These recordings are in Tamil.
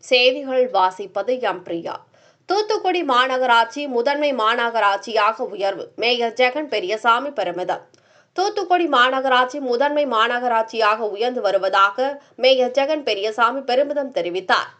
செய்திகள் வாசிப்பது எம் பிரியா. தூத்துக்குடி மாநகராட்சி முதன்மை மாநகராட்சியாக உயர்வு. மேயர் ஜெகன் பெரியசாமி பெருமிதம். தூத்துக்குடி மாநகராட்சி முதன்மை மாநகராட்சியாக உயர்ந்து வருவதாக மேயர் ஜெகன் பெரியசாமி பெருமிதம் தெரிவித்தார்.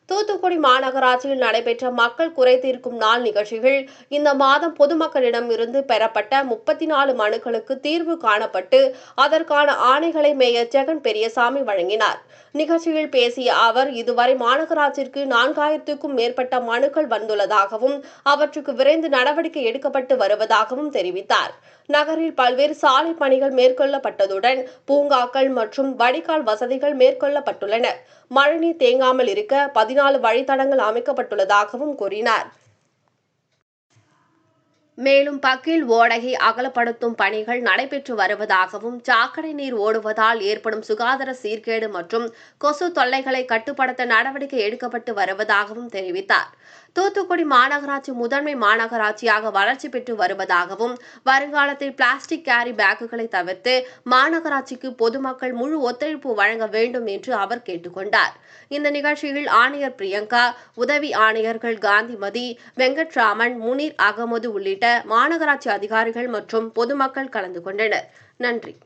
தூத்துக்குடி மாநகராட்சியில் நடைபெற்ற மக்கள் குறை தீர்க்கும் நாள் நிகழ்ச்சிகள் இந்த மாதம் பொதுமக்களிடம் இருந்து பெறப்பட்ட 34 மனுக்களுக்கு தீர்வு காணப்பட்டு அதற்கான ஆணைகளை மேயர் ஜெகன் பெரியசாமி வழங்கினார். நிகழ்ச்சியில் பேசிய அவர், இதுவரை மாநகராட்சிக்கு 4000க்கும் மேற்பட்ட மனுக்கள் வந்துள்ளதாகவும் அவற்றுக்கு விரைந்து நடவடிக்கை எடுக்கப்பட்டு வருவதாகவும் தெரிவித்தார். நகரில் பல்வேறு சாலை பணிகள் மேற்கொள்ளப்பட்டதுடன் பூங்காக்கள் மற்றும் வடிகால் வசதிகள் மேற்கொள்ளப்பட்டுள்ளன. மழைநீர் தேங்காமல் இருக்க 14 வழித்தடங்கள் அமைக்கப்பட்டுள்ளதாகவும் கூறினார். மேலும் பக்கில் ஓடையை அகலப்படுத்தும் பணிகள் நடைபெற்று வருவதாகவும் சாக்கடை நீர் ஓடுவதால் ஏற்படும் சுகாதார சீர்கேடு மற்றும் கொசு தொல்லைகளை கட்டுப்படுத்த நடவடிக்கை எடுக்கப்பட்டு வருவதாகவும் தெரிவித்தார். தூத்துக்குடி மாநகராட்சி முதன்மை மாநகராட்சியாக வளர்ச்சி பெற்று வருவதாகவும் வருங்காலத்தில் பிளாஸ்டிக் கேரி பேக்குகளை தவிர்த்து மாநகராட்சிக்கு பொதுமக்கள் முழு ஒத்துழைப்பு வழங்க வேண்டும் என்று அவர் கேட்டுக்கொண்டார். இந்த நிகழ்ச்சியில் ஆணையர் பிரியங்கா, உதவி ஆணையர்கள் காந்திமதி, வெங்கட்ராமன், முனீர் அகமது உள்ளிட்ட மாநகராட்சி அதிகாரிகள் மற்றும் பொதுமக்கள் கலந்து கொண்டனர். நன்றி.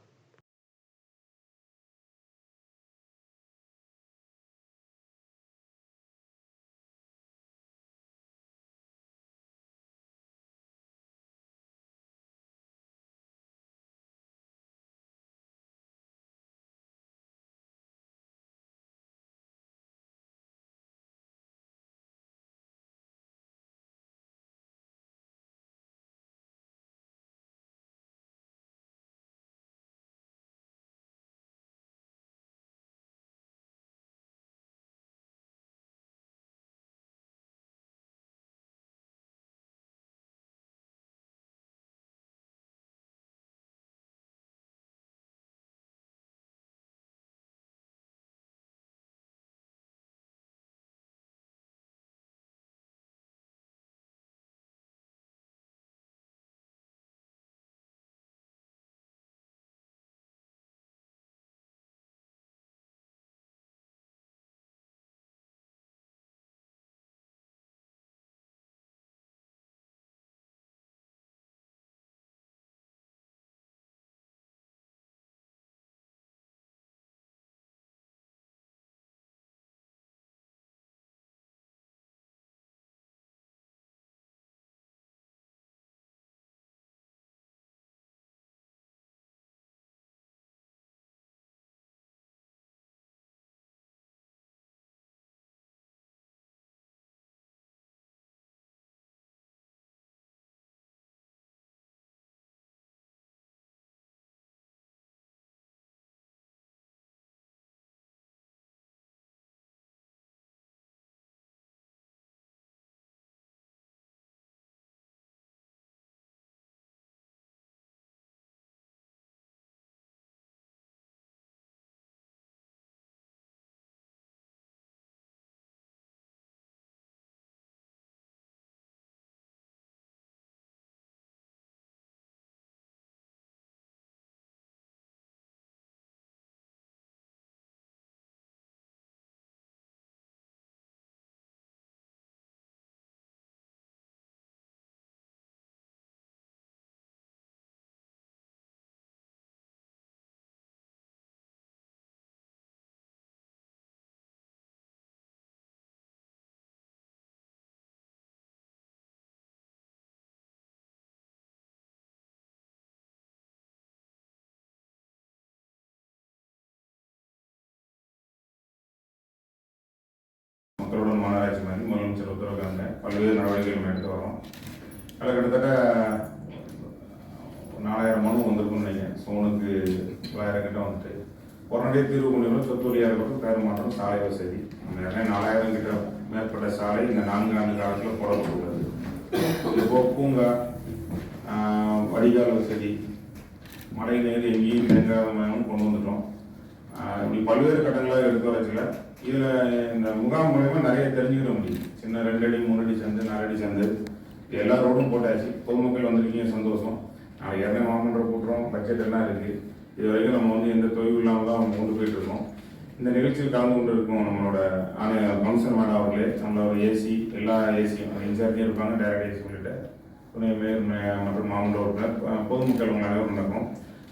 மக்களுடன் மாநகராட்சி மாதிரி முதலமைச்சர் உத்தரவுக்காங்க பல்வேறு நடவடிக்கைகள் எடுத்து வரோம். அதில் கிட்டத்தட்ட 4000 மனு வந்திருக்குன்னு நினைக்கிறேன். சோனுக்கு 900 கிட்ட வந்துட்டு உடனடியே தீர்வு கொண்டு சொத்து வழியாக இருக்கட்டும், பேர் மாற்றம், சாலை வசதி, அந்த 4000 கிட்ட மேற்பட்ட சாலை இந்த 4 ஆண்டு காலத்தில் போடப்பட்டுள்ளது. இப்போ பூங்கா, வடிகால் வசதி, மழை நீர் எங்கேயும் தேங்காமல் கொண்டு வந்துட்டோம். இப்படி பல்வேறு கட்டங்களாக எடுத்து வரச்சில இதில் இந்த முகாம் மூலயமா நிறைய தெரிஞ்சுக்கிட முடியும். சின்ன 2 அடி 3 அடி சந்து, 4 அடி சந்து, எல்லா ரோடும் போட்டாச்சு. பொதுமக்கள் வந்திருக்கீங்க, சந்தோஷம். நாளைக்கு ஏற்கனவே மாமன்ற கூட்டுறோம், பட்ஜெட் எல்லாம் இருக்குது. இது வரைக்கும் நம்ம எந்த தொய்வு இல்லாமல் தான் கொண்டு போயிட்டு இருக்கோம். இந்த நிகழ்ச்சியில் கலந்து கொண்டு இருக்கும் நம்மளோட கவுன்சிலர் மேடம் அவர்களே, நம்மளோட ஏசி எல்லா ஏசியும் இன்சார்ஜும் இருப்பாங்க, டைரக்ட் ஏசி உள்ளிட்ட துணை மேயர் மற்றும் மாவட்ட உறுப்பினர், பொதுமக்கள் உங்கள் அனைவரும் நடக்கும்.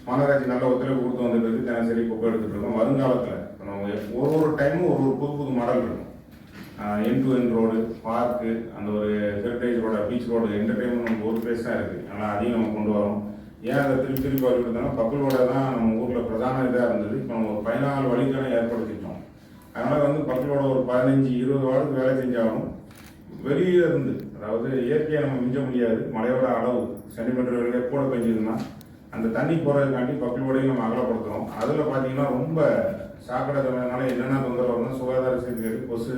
மாநகராட்சி நல்ல ஒத்துழைப்பு கொடுத்து வந்துட்டு தினசரி குப்பை எடுத்துகிட்டு இருக்கோம். வருங்காலத்தில் நம்ம ஒரு டைமும் ஒரு புது மாடல் இருக்கும். என் டு என் ரோடு, பார்க்கு, அந்த ஒரு heritage road, beach road, entertainment நமக்கு ஒரு பிளேஸ் தான் இருக்குது. ஆனால் அதையும் நம்ம கொண்டு வரோம். ஏன் அதை திருப்பி வழி கொடுத்தோம்னா பக்கலோட தான் நம்ம ஊரில் பிரதான இதாக இருந்தது. இப்போ நம்ம ஒரு 14 வழிகளை ஏற்படுத்திட்டோம். அதனால் பக்கலோட ஒரு 15-20 வார்டுக்கு வேலை செஞ்சாலும் வெளியே இருந்து, அதாவது இயற்கையை நம்ம மிஞ்ச முடியாது. மழையோட அளவு சென்டிமீட்டர் கூட பெஞ்சதுன்னா அந்த தண்ணி போகிறதுக்காண்டி பக்கலோடையும் நம்ம அகலப்படுத்துகிறோம். அதில் பார்த்தீங்கன்னா ரொம்ப சாக்கடை தரனால என்னென்ன தொந்தரவு வரும்னா சுகாதார சீர்கேடு, கொசு,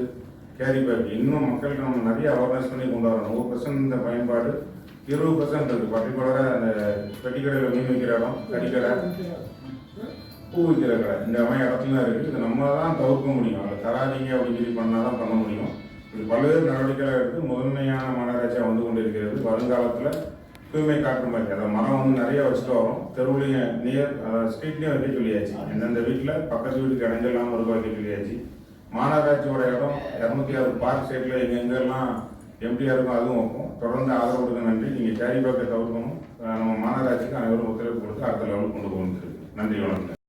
கேரி பேக். இன்னும் மக்களுக்கு நம்ம நிறைய அவேர்னஸ் பண்ணி கொண்டு வரணும். 100% இந்த பயன்பாடு 20% இருக்குது. பர்டிகுலராக அந்த பெட்டிக்கடையில் மீன் வைக்கிற இடம், கறிக்கடை, பூ வைக்கிற கடை, இந்த மாதிரி இடத்துல இருக்குது. இது நம்ம தான் தவிர்க்க முடியும். அதை தராதிங்க அப்படின்னு சொல்லி பண்ணால் தான் பண்ண முடியும். இது பல்வேறு நடவடிக்கைகள் எடுத்து முதன்மையான மாநகராட்சியாக வந்து கொண்டு இருக்கிறது. வருங்காலத்தில் தூய்மை காற்று மாதிரி அதை மரம் நிறைய வச்சுட்டு வரோம். தெருவுலையும் ஸ்ட்ரீட்லேயும் வைக்க சொல்லியாச்சு. எந்தெந்த வீட்டில் பக்கத்து வீட்டுக்கு இடைஞ்செல்லாம் ஒரு வைக்க சொல்லியாச்சு. மாநகராட்சியோட இடம் 206 பார்க் சைட்டில் எங்கெங்கெல்லாம் எம்டிஆர் இருக்கும் அதுவும் வைப்போம். தொடர்ந்து ஆதரவு கொடுக்க நன்றி. நீங்கள் கேரி பேக்கை தவிர்க்கணும். நம்ம மாநகராட்சிக்கு அனைவரும் ஒத்துழைப்பு கொடுத்து அடுத்த லெவலுக்கு கொண்டு போகிறது. நன்றி, வணக்கம்.